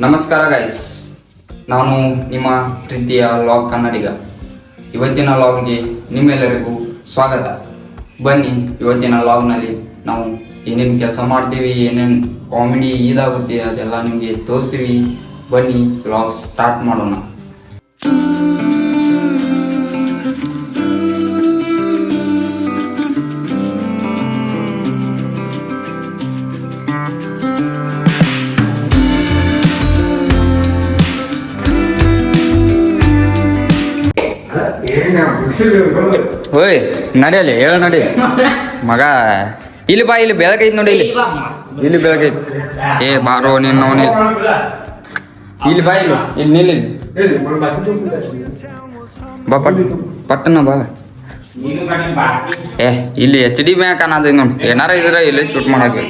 ನಮಸ್ಕಾರ ಗೈಸ್, ನಾನು ನಿಮ್ಮ ಪ್ರೀತಿಯ ಲಾಗ್ ಕನ್ನಡಿಗ. ಇವತ್ತಿನ ಲಾಗ್ಗೆ ನಿಮ್ಮೆಲ್ಲರಿಗೂ ಸ್ವಾಗತ. ಬನ್ನಿ, ಇವತ್ತಿನ ಲಾಗ್ನಲ್ಲಿ ನಾವು ಏನೇನು ಕೆಲಸ ಮಾಡ್ತೀವಿ, ಏನೇನು ಕಾಮಿಡಿ ಇದಾಗುತ್ತೆ ಅದೆಲ್ಲ ನಿಮಗೆ ತೋರಿಸ್ತೀವಿ. ಬನ್ನಿ ಲಾಗ್ ಸ್ಟಾರ್ಟ್ ಮಾಡೋಣ. ಓಯ್ ನಡಿಯಲ್ಲಿ ಹೇಳು ನಡಿ ಮಗ. ಇಲ್ಲಿ ಬಾ, ಇಲ್ಲಿ ಬೆಳಕೈತಿ ನೋಡಿ, ಇಲ್ಲಿ ಬೆಳಕೈತಿ. ಏ ಬಾರೋ ನೀನು ನೋಡಿ, ಇಲ್ಲಿ ಬಾ, ಇಲ್ಲಿ ನಿಲ್ಲಿ ಬಾ, ಪಟ್ಟಣ ಬಾ. ಏ ಇಲ್ಲಿ HD ಬ್ಯಾಂಕ್ ಅನ್ನೋದು ನೋಡಿ, ಏನಾರ ಇದ್ರೆ ಇಲ್ಲಿ ಶೂಟ್ ಮಾಡಕ್ಕೆ.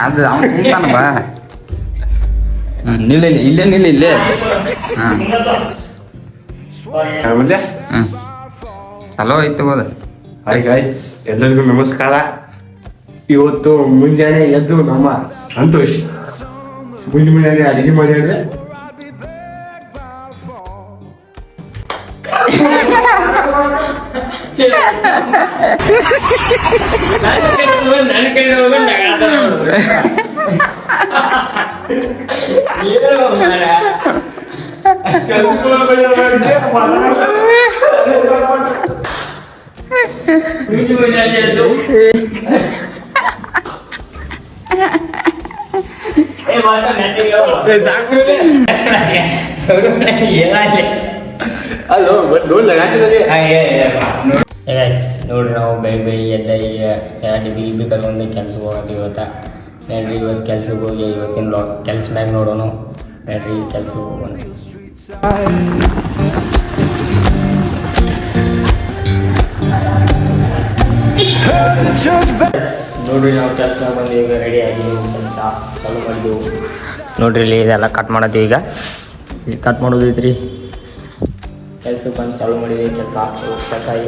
ಅದು ಅವನು ಕುಂತಾನ ಬಾ. ನಿಲ್ಲ ಇಲ್ಲೇ ನಿಲ್ಲ ಇಲ್ಲೇ. ಚಲೋ ಐತೆ ಹೋದ. ಎಲ್ಲರಿಗೂ ನಮಸ್ಕಾರ. ಇವತ್ತು ಮುಂಜಾನೆ ಎದ್ದು ನಮ್ಮ ಸಂತೋಷ್ ಮುಂಜಾನೆ ಅಡಿಗೆ ಮಾಡಿದ್ರೆ ನೋಡ್ರಿ, ನಾವು ಬೆಳಿ ಎದ್ದ ಈಗ ಡಿಬಿ ಕಟ್ಕೊಂಡು ಕೆಲ್ಸಕ್ಕೆ ಹೋಗತ್ತೀವಿ. ನೋಡ್ರಿ, ಇವತ್ತು ಕೆಲ್ಸಕ್ಕೆ ಹೋಗಿ ಇವತ್ತಿನ ಕೆಲ್ಸ ಮ್ಯಾಗ ನೋಡೋಣ. ನೋಡ್ರಿ, ಕೆಲ್ಸಕ್ಕೆ ಹೋಗೋಣ. ನೋಡ್ರಿ, ನಾವು ಕೆಲ್ಸ ಮ್ಯಾಗ ಬಂದು ಈಗ ರೆಡಿ ಆಗಿ ಕೆಲಸ ಚಾಲು ಮಾಡಿದೆವು. ನೋಡ್ರಿ, ಇಲ್ಲಿ ಇದೆಲ್ಲ ಕಟ್ ಮಾಡತ್ತೀವಿ. ಈಗ ಇಲ್ಲಿ ಕಟ್ ಮಾಡೋದೈತ್ರಿ. ಕೆಲ್ಸಕ್ಕೆ ಬಂದು ಚಾಲು ಮಾಡಿದ್ವಿ. ಕೆಲಸ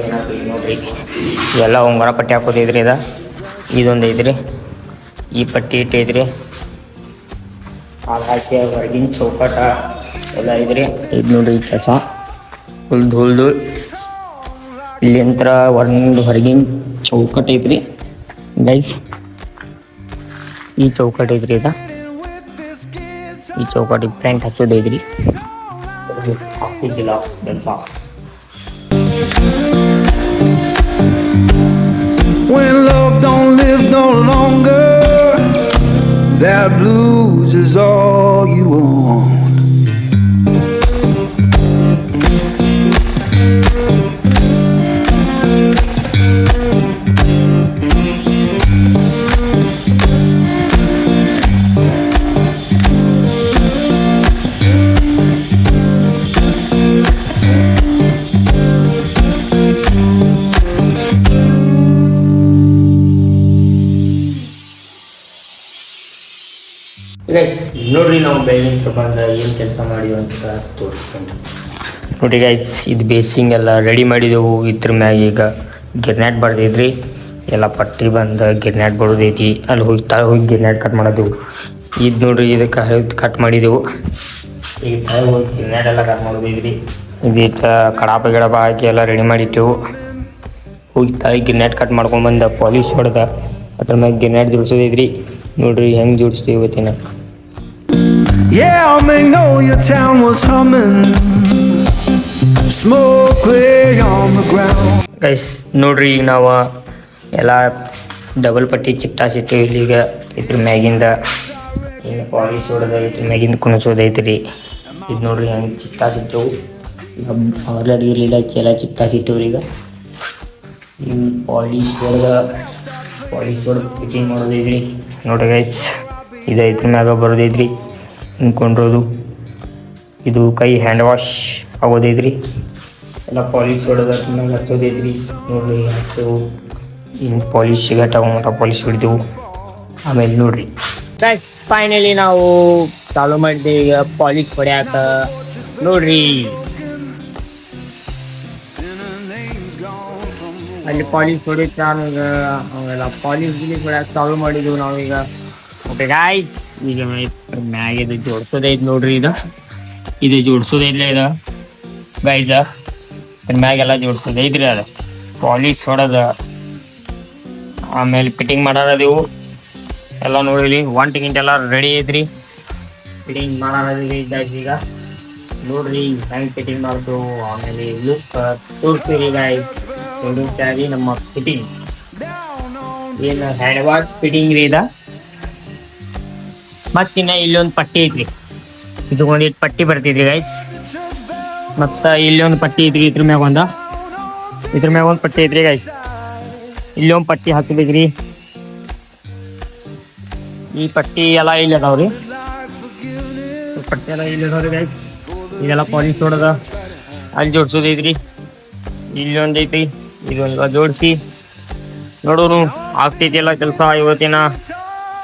ಏನಾಗ್ತೀವಿ ನೋಡ್ರಿ. ಇವೆಲ್ಲ ಉಂಗುರ ಪಟ್ಟಿ ಹಾಕೋದೈತ್ರಿ. ಇದೊಂದು ಐತ್ರಿ, ಈ ಪಟ್ಟಿ ಇಟ್ಟೈತ್ರಿ. ಹಾಲು ಹಾಕಿ ಹೊರಗಿನ ಚೌಕಟ ಎಲ್ಲ ಐತ್ರಿ. ಇದು ನೋಡ್ರಿ ಕೆಲಸ ಫುಲ್ ಧೂಳ್ ಇಲ್ಲಿ ಅಂತರ ಹೊರಗಿನ ಚೌಕಟ್ ಐತ್ರಿ ಗೈಸ್. ಈ ಚೌಕಟ್ ಐತ್ರಿ. ಈ ಚೌಕಟ್ಟಿಗೆ ಪ್ಯಾಂಟ್ ಹಚ್ಚೋದೈತ್ರಿ. ಆಗ್ತಿದ್ದಿಲ್ಲ ಕೆಲಸ. When love don't live no longer, that blues is all you want. Guys ನೋಡ್ರಿ, ನಾವು ಬೆಳಗಿನ ಬಂದ ಏನು ಕೆಲಸ ಮಾಡಿದ್ವಿ ಅಂತ ತೋರಿಸ್ತೀನಿ ನೋಡ್ರಿ ಗೈಸ್. ಇದು ಬೇಸಿಂಗ್ ಎಲ್ಲ ರೆಡಿ ಮಾಡಿದೆವು. ಇದ್ರ ಮ್ಯಾಗ ಈಗ ಗಿರ್ನಾಟ್ ಬಡ್ದೈತ್ರಿ. ಎಲ್ಲ ಪಟ್ಟಿ ಬಂದು ಗಿರ್ನಾಟ್ ಬಡೋದೈತಿ. ಅಲ್ಲಿ ಹೋಗಿ ಹೋಗಿ ಗಿರ್ನಾಟ್ ಕಟ್ ಮಾಡೋದೆವು. ಇದು ನೋಡ್ರಿ, ಇದಕ್ಕೆ ಕಟ್ ಮಾಡಿದೆವು. ಈಗ ತಳಗೆ ಹೋಗಿ ಗಿರ್ನಾಟ್ ಎಲ್ಲ ಕಟ್ ಮಾಡೋದೈತ್ರಿ. ಇದಕ್ಕೆ ಕಡಾಪ ಗಿಡಪ ಹಾಕಿ ಎಲ್ಲ ರೆಡಿ ಮಾಡಿಟ್ಟೆವು. ಹೋಗಿ ತಳಗೆ ಗಿರ್ನಾಟ್ ಕಟ್ ಮಾಡ್ಕೊಂಡ್ಬಂದು ಪಾಲಿಶ್ ಹೊಡೆದ ಅದ್ರ ಮ್ಯಾಗ ಗಿರ್ನಾಟ್ ಜೋಡಿಸೋದೈತ್ರಿ. ನೋಡ್ರಿ ಹೆಂಗೆ ಜೋಡಿಸ್ತೀವಿ ಇವತ್ತಿನ. Yeah, I know your town was humming, smoke lay on the ground. Guys ನೋಡ್ರಿ, ಈಗ ನಾವು ಎಲ್ಲ ಡಬಲ್ ಪಟ್ಟಿ ಚಿಟ್ಟಾಸಿಟ್ಟಿವಿ. ಇಲ್ಲಿಗ ಇದ್ರ ಮ್ಯಾಗಿಂದ ಇನ್ನು ಪಾಲಿಶ್ ಹೊಡೆದ ಇದ್ರ ಮ್ಯಾಗಿಂದ ಕುಣಿಸೋದೈತ್ರಿ. ಇದು ನೋಡ್ರಿ ಹೆಂಗೆ ಚಿಟ್ಟಾಸಿಟ್ಟೆವು. ಆಲ್ರೆಡಿ ಇರಲಿಲ್ಲ ಎಲ್ಲ ಚಿಟ್ಟಾಸಿಟ್ಟವ್ರಿ. ಈಗ ಪಾಲಿಶ್ ಹೊಡೆದು ಫಿಟ್ಟಿಂಗ್ ಮಾಡೋದೈತ್ರಿ. ನೋಡ್ರಿ ಗೈಸ್, ಇದು ಇದ್ರ ಮ್ಯಾಗ ಬರೋದೈತ್ರಿ ಹಿಂದ್ಕೊಂಡಿರೋದು. ಇದು ಕೈ ಹ್ಯಾಂಡ್ ವಾಶ್ ಆಗೋದೈತ್ರಿ. ಎಲ್ಲ ಪಾಲಿಶ್ ಹೊಡೆದ ಮ್ಯಾಗ ಹಚ್ಚೋದೈತ್ರಿ. ನೋಡ್ರಿ ಹಚ್ಚು ಇನ್ನು ಪಾಲಿಶ್ ಗಟ್ಟ ಪಾಲಿಶ್ ಹೊಡಿದೆವು. ಆಮೇಲೆ ನೋಡ್ರಿ ಫೈನಲಿ ನಾವು ಚಾಲು ಮಾಡಿದೆ ಈಗ ಪಾಲಿಶ್ ಹೊಡ್ಯಾಕ. ನೋಡ್ರಿ ಅಲ್ಲಿ ಪಾಲಿಶ್ ಹೊಡಿತ ನಾವೀಗ ಅವೆಲ್ಲ ಪಾಲಿಶ್ ಗಿಲಿಶ್ ಹೊಡ್ಯಾಕ ಚಾಲು ಮಾಡಿದ್ವು ನಾವೀಗ. ಓಕೆ ಗಾಯ್ಸ್, ಈಗ ಮ್ಯಾಗ ಇದು ಜೋಡ್ಸೋದೈತ್ ನೋಡ್ರಿ. ಇದು ಜೋಡ್ಸೋದೈತ್ಲೆ ಇದು ಗೈಜ. ಮ್ಯಾಗೆಲ್ಲ ಜೋಡ್ಸೋದೈತ್ರಿ. ಅದು ಪಾಲಿಶ್ ಹೊಡೆದ ಆಮೇಲೆ ಫಿಟ್ಟಿಂಗ್ ಮಾಡೋದಿವು ಎಲ್ಲ ನೋಡಿರಿ. ಗಿಂಟ್ ಎಲ್ಲ ರೆಡಿ ಐತ್ರಿ. ಫಿಟ್ಟಿಂಗ್ ಮಾಡೋದಿರಿ ಈಗ ನೋಡ್ರಿ ಹೆಂಗೆ ಫಿಟ್ಟಿಂಗ್ ಮಾಡ್ತು. ಆಮೇಲೆ ಲುಕ್ ತೋರಿಸ್ತೀವಿ ಗಾಯ್ಸ್. ತೋರಿಸ್ತಾರಿ ನಮ್ಮ ಫಿಟ್ಟಿಂಗ್ ಏನು ಹ್ಯಾಂಡ್ ವಾಶ್ ಫಿಟ್ಟಿಂಗ್ ರೀ ಇದ. ಮತ್ತು ಇನ್ನು ಇಲ್ಲೊಂದು ಪಟ್ಟಿ ಐತ್ರಿ. ಇದು ಒಂದಿಟ್ಟು ಪಟ್ಟಿ ಬರ್ತೈತ್ರಿ ಗೈಸ್. ಮತ್ತು ಇಲ್ಲಿ ಒಂದು ಪಟ್ಟಿ ಐತ್ರಿ. ಇದ್ರ ಮ್ಯಾಗ ಒಂದು ಪಟ್ಟಿ ಐತ್ರಿ ಗೈಸ್. ಇಲ್ಲಿ ಒಂದು ಪಟ್ಟಿ ಹಾಕಬೇಕ್ರಿ. ಈ ಪಟ್ಟಿ ಎಲ್ಲ ಇಲ್ಲಿ ಅದಾವ್ರಿ. ಪಟ್ಟಿ ಎಲ್ಲ ಇಲ್ಲಿ ಅದಾವ್ರಿ ಗೈಸ್. ಇದೆಲ್ಲ ಪಾಲಿಶ್ ಹೊಡೆದ ಅಲ್ಲಿ ಜೋಡ್ಸೋದೈತ್ರಿ. ಇಲ್ಲಿ ಒಂದು ಐತಿ, ಇದೊಂದು ಜೋಡಿಸಿ ನೋಡೋರು ಆಗ್ತೈತಿ ಎಲ್ಲ ಕೆಲಸ ಇವತ್ತಿನ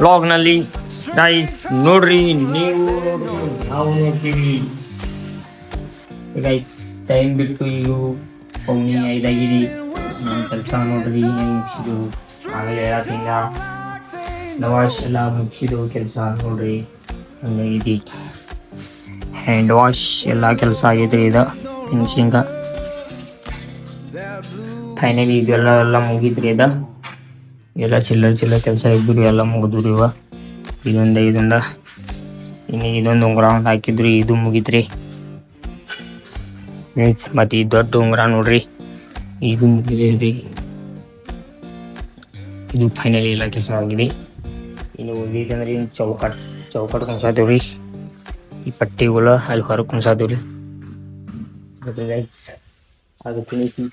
ವ್ಲಾಗ್ನಲ್ಲಿ ಗೈಸ್. ನೋಡ್ರಿ ನೀವು ನಾವು ನೋಡ್ತೀವಿ ಗೈಸ್. ಟೈಮ್ ಬಿಟ್ಟು ಈಗ ಒಮ್ಮೆ 5 ಆಗಿದೆ. ನನ್ನ ಕೆಲಸ ನೋಡ್ರಿ ಹೆಂಗೆ ಮುಗಿಸಿದ್ದು. ಆಮೇಲೆ ಹೇಳತ್ತಿಂದ ವಾಶ್ ಎಲ್ಲ ಮುಗಿಸಿದ್ದು ಕೆಲಸ ನೋಡ್ರಿ ಹಂಗಾಗೈತಿ. ಹ್ಯಾಂಡ್ ವಾಶ್ ಎಲ್ಲ ಕೆಲಸ ಆಗೈತೆ. ಇದು ಫಿನಿಶಿಂಗ ಫೈನಲಿ ಇದೆಲ್ಲ ಮುಗಿದ್ರಿ. ಎಲ್ಲ ಚಿಲ್ಲರ್ ಕೆಲಸ ಇದ್ರು ಎಲ್ಲ ಮುಗಿದ್ರಿ. ಇದೊಂದ ಇನ್ನು ಇದೊಂದು ಉಂಗುರ ಹಾಕಿದ್ರಿ. ಇದು ಮುಗಿದ್ರಿ. ಮತ್ತು ಈ ದೊಡ್ಡ ಉಂಗುರ ನೋಡ್ರಿ ಇದು ಮುಗಿದ್ರಿ. ಇದು ಫೈನಲಿ ಎಲ್ಲ ಕೆಲಸ ಆಗಿದೆ. ಇನ್ನು ಉಳಿದಂದ್ರೆ ಇನ್ನು ಚೌಕಟ್ ಕುಣ್ಸಾತೀವ್ರಿ. ಈ ಪಟ್ಟಿಗಳು ಅಲ್ಲಿ ಹೊರಗೆ ಕುಣ್ಸಾತೀವ್ರಿ. ಅದು ಫಿನಿಶಿಂಗ್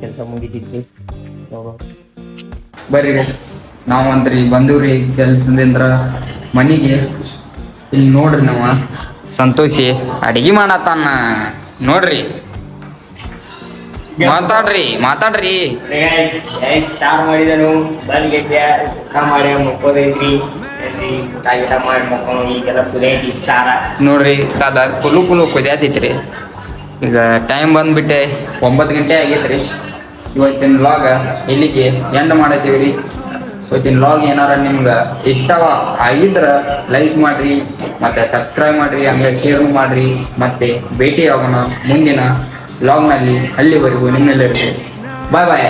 ಕೆಲಸ ಮುಗಿತೈತ್ರಿ. ಬರ್ರಿ ನಾವು ಅಂತ್ರಿ ಬಂದೂರಿ ಕೆಲ್ಸದಿಂದ ಮನೆಗೆ. ಇಲ್ಲಿ ನೋಡ್ರಿ ನಾವು ಸಂತೋಷಿ ಅಡಿಗೆ ಮಾಡತ್ತಾನ ನೋಡ್ರಿ. ಮಾತಾಡ್ರಿ ಸ್ಟಾರ್ ಮಾಡಿದನು ಬಂದ್ಗೆ ಮಾಡಿ ಮುಕ್ಕೋದೈತ್ರಿ. ಊಟ ಮಾಡಿ ಮಕ್ಕೊಂಡು ಈಗೆಲ್ಲ ಕುದೈತಿ ಸಾರ ನೋಡ್ರಿ. ಸಾದಾ ಕುಲು ಕುದಿಯಾತೈತ್ರಿ. ಈಗ ಟೈಮ್ ಬಂದ್ಬಿಟ್ಟೆ 9 ಗಂಟೆ ಆಗೈತ್ರಿ. ಇವತ್ತಿನ ವ್ಲಾಗ್ ಇಲ್ಲಿಗೆ ಎಂಡ್ ಮಾಡತ್ತೀವ್ರಿ. ಇವತ್ತಿನ ವ್ಲಾಗ್ ಏನಾರ ನಿಮ್ಗೆ ಇಷ್ಟ ಆಗಿದ್ರೆ ಲೈಕ್ ಮಾಡ್ರಿ, ಮತ್ತೆ ಸಬ್ಸ್ಕ್ರೈಬ್ ಮಾಡ್ರಿ, ಹಂಗೆ ಶೇರ್ ಮಾಡ್ರಿ. ಮತ್ತೆ ಭೇಟಿ ಆಗೋಣ ಮುಂದಿನ ವ್ಲಾಗ್ನಲ್ಲಿ. ಅಲ್ಲಿವರೆಗೂ ನಿಮ್ಮೆಲ್ಲರಿಗೂ ಬಾಯ್.